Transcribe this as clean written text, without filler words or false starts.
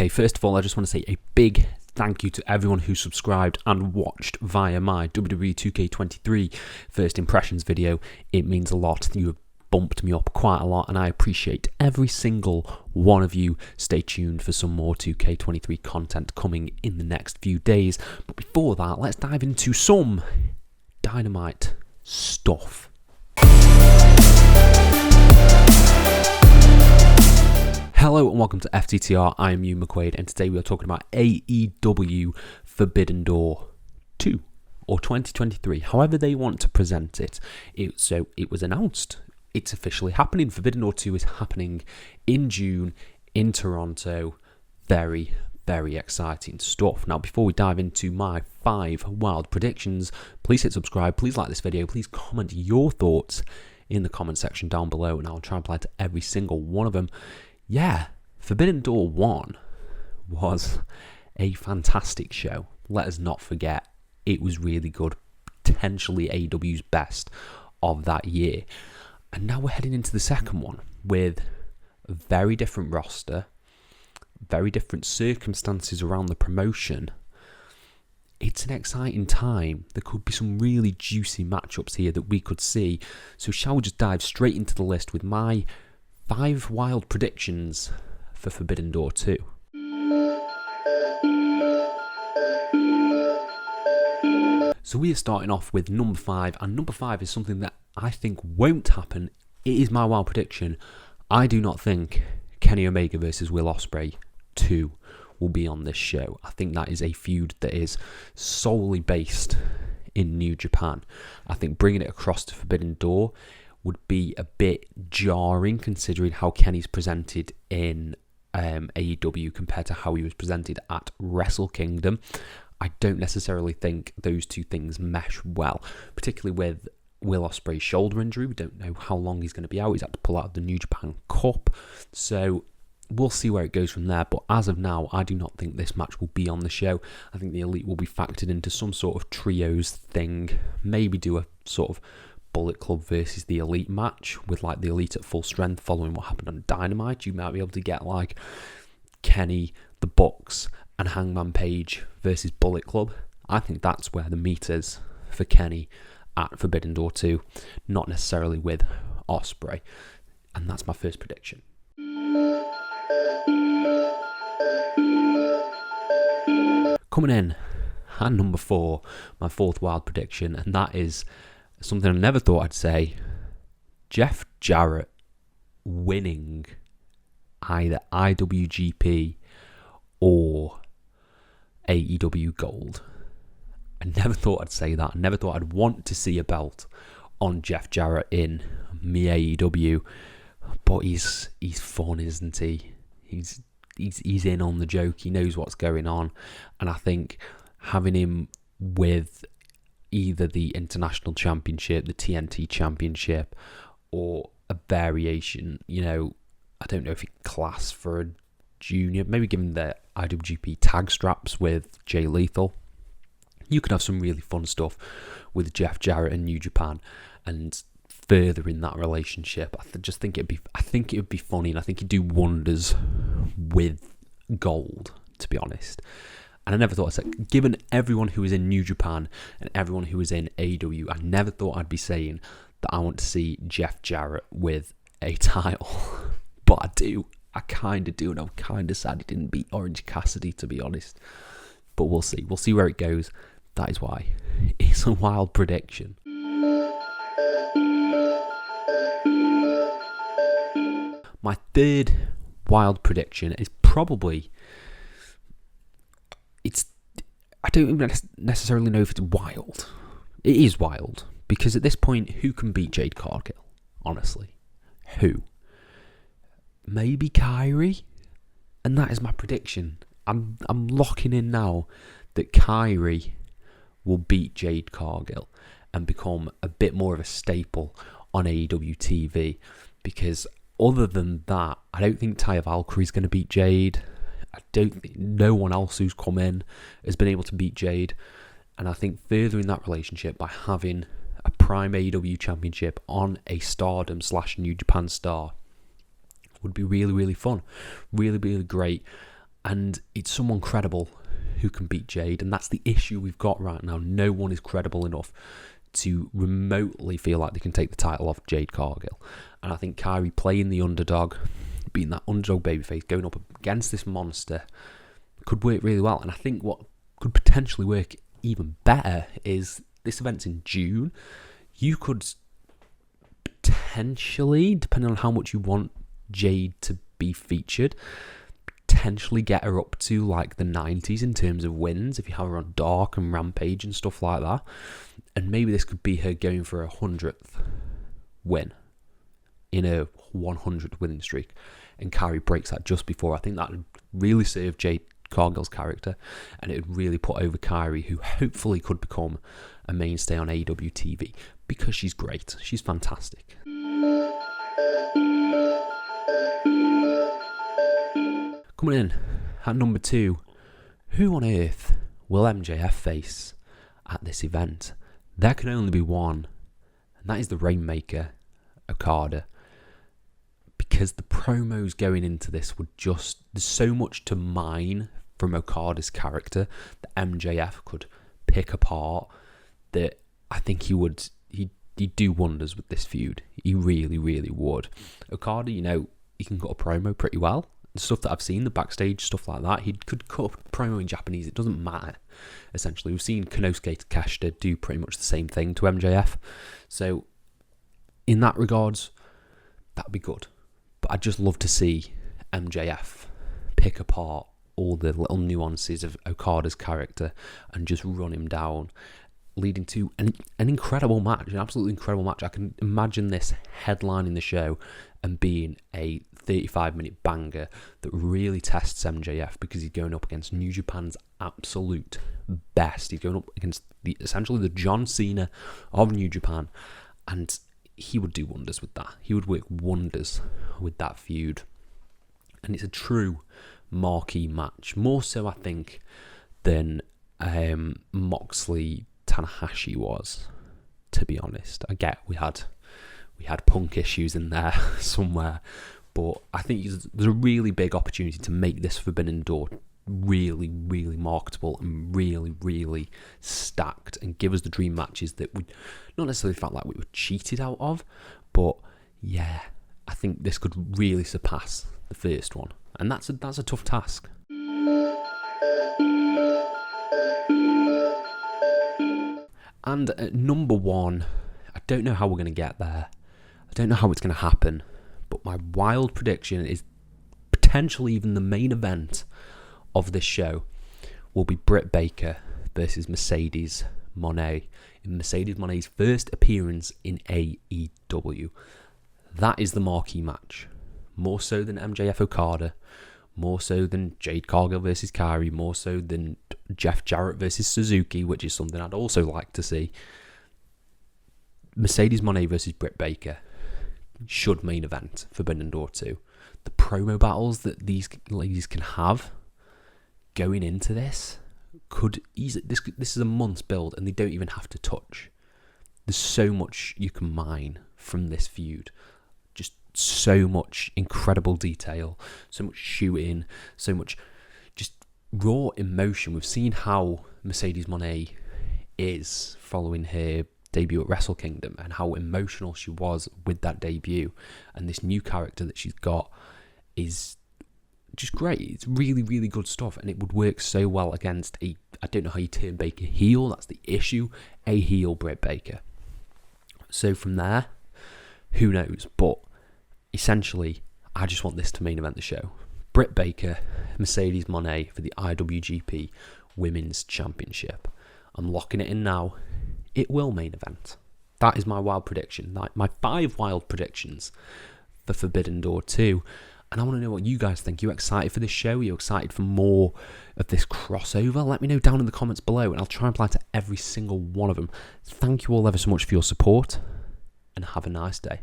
Okay, first of all, I just want to say a big thank you to everyone who subscribed and watched via my WWE 2K23 first impressions video. It means a lot. You have bumped me up quite a lot, and I appreciate every single one of you. Stay tuned for some more 2K23 content coming in the next few days. But before that, let's dive into some Dynamite stuff. Hello and welcome to FTTR. I am Hugh McQuaid, and today we are talking about AEW Forbidden Door 2 or 2023, however they want to present it. So it was announced. It's officially happening. Forbidden Door 2 is happening in June in Toronto. Very, very exciting stuff. Now, before we dive into my 5 wild predictions, please hit subscribe, please like this video, please comment your thoughts in the comment section down below, and I'll try and reply to every single one of them. Yeah, Forbidden Door 1 was a fantastic show. Let us not forget, it was really good. Potentially AEW's best of that year. And now we're heading into the second one with a very different roster, very different circumstances around the promotion. It's an exciting time. There could be some really juicy matchups here that we could see. So shall we just dive straight into the list with my 5 wild predictions for Forbidden Door 2. So we are starting off with number 5, and number 5 is something that I think won't happen. It is my wild prediction. I do not think Kenny Omega versus Will Ospreay 2 will be on this show. I think that is a feud that is solely based in New Japan. I think bringing it across to Forbidden Door would be a bit jarring, considering how Kenny's presented in AEW compared to how he was presented at Wrestle Kingdom. I don't necessarily think those two things mesh well, particularly with Will Ospreay's shoulder injury. We don't know how long he's going to be out. He's had to pull out the New Japan Cup, so we'll see where it goes from there. But as of now, I do not think this match will be on the show. I think the Elite will be factored into some sort of trios thing, maybe do a sort of Bullet Club versus the Elite match with like the Elite at full strength following what happened on Dynamite. You might be able to get like Kenny, the Bucks and Hangman Page versus Bullet Club. I think that's where the meat is for Kenny at Forbidden Door 2, not necessarily with Ospreay. And that's my first prediction. Coming in at number 4, my 4th wild prediction, and that is something I never thought I'd say. Jeff Jarrett winning either IWGP or AEW Gold. I never thought I'd say that. I never thought I'd want to see a belt on Jeff Jarrett in me AEW. But he's fun, isn't he? He's in on the joke. He knows what's going on. And I think having him with either the International Championship, the TNT Championship, or a variation, I don't know if he class for a junior, maybe give him the IWGP tag straps with Jay Lethal. You could have some really fun stuff with Jeff Jarrett and New Japan, and furthering that relationship. I think it would be funny, and I think he'd do wonders with Gold, to be honest. And I never thought, given everyone who was in New Japan and everyone who was in AEW, I never thought I'd be saying that I want to see Jeff Jarrett with a title. But I do. I kind of do, and I'm kind of sad he didn't beat Orange Cassidy, to be honest. But we'll see. We'll see where it goes. That is why it's a wild prediction. My 3rd wild prediction is probably... I don't even necessarily know if it's wild. It is wild, because at this point, who can beat Jade Cargill? Honestly, who? Maybe Kairi? And that is my prediction. I'm locking in now that Kairi will beat Jade Cargill and become a bit more of a staple on AEW TV, because other than that, I don't think Taya Valkyrie's going to beat Jade. I don't think no one else who's come in has been able to beat Jade. And I think furthering that relationship by having a prime AEW championship on a Stardom / New Japan star would be really, really fun. Really, really great. And it's someone credible who can beat Jade, and that's the issue we've got right now. No one is credible enough to remotely feel like they can take the title off Jade Cargill. And I think Kairi playing the underdog, being that underdog babyface, going up against this monster, could work really well. And I think what could potentially work even better is this event's in June. You could potentially, depending on how much you want Jade to be featured, potentially get her up to like the 90s in terms of wins if you have her on Dark and Rampage and stuff like that. And maybe this could be her going for a 100th win in a 100 winning streak, and Kairi breaks that just before. I think that would really serve Jade Cargill's character, and it would really put over Kairi, who hopefully could become a mainstay on AEW TV, because she's great. She's fantastic. Coming in at number 2, who on earth will MJF face at this event? There can only be one, and that is the Rainmaker, Okada. Because the promos going into this would just... There's so much to mine from Okada's character that MJF could pick apart, that I think he'd do wonders with this feud. He really, really would. Okada, he can cut a promo pretty well. The stuff that I've seen, the backstage stuff like that, he could cut a promo in Japanese. It doesn't matter, essentially. We've seen Konosuke Takeshita do pretty much the same thing to MJF. So, in that regards, that'd be good. But I'd just love to see MJF pick apart all the little nuances of Okada's character and just run him down, leading to an incredible match, an absolutely incredible match. I can imagine this headlining the show and being a 35-minute banger that really tests MJF, because he's going up against New Japan's absolute best. He's going up against essentially the John Cena of New Japan, and he would do wonders with that. He would work wonders with that feud. And it's a true marquee match. More so, I think, than Moxley Tanahashi was, to be honest. I get we had Punk issues in there somewhere, but I think there's a really big opportunity to make this Forbidden Door really, really marketable and really, really stacked, and give us the dream matches that we not necessarily felt like we were cheated out of, but yeah, I think this could really surpass the first one, and that's a tough task. And at number 1, I don't know how we're going to get there. I don't know how it's going to happen, but my wild prediction is potentially even the main event of this show will be Britt Baker versus Mercedes Monet in Mercedes Monet's first appearance in AEW. That is the marquee match. More so than MJF Okada, more so than Jade Cargill versus Kairi, more so than Jeff Jarrett versus Suzuki, which is something I'd also like to see. Mercedes Monet versus Britt Baker should main event Forbidden Door 2. The promo battles that these ladies can have going into this could easily... This is a month's build, and they don't even have to touch. There's so much you can mine from this feud. Just so much incredible detail, so much shooting, so much just raw emotion. We've seen how Mercedes Monet is following her debut at Wrestle Kingdom, and how emotional she was with that debut, and this new character that she's got is just great. It's really, really good stuff, and it would work so well against I don't know how you turn Baker heel, that's the issue, a heel Britt Baker. So from there, who knows, but essentially I just want this to main event the show. Britt Baker, Mercedes Monet for the IWGP Women's Championship. I'm locking it in now. It will main event. That is my wild prediction. My 5 wild predictions for Forbidden Door 2. And I want to know what you guys think. Are you excited for this show? Are you excited for more of this crossover? Let me know down in the comments below, and I'll try and reply to every single one of them. Thank you all ever so much for your support, and have a nice day.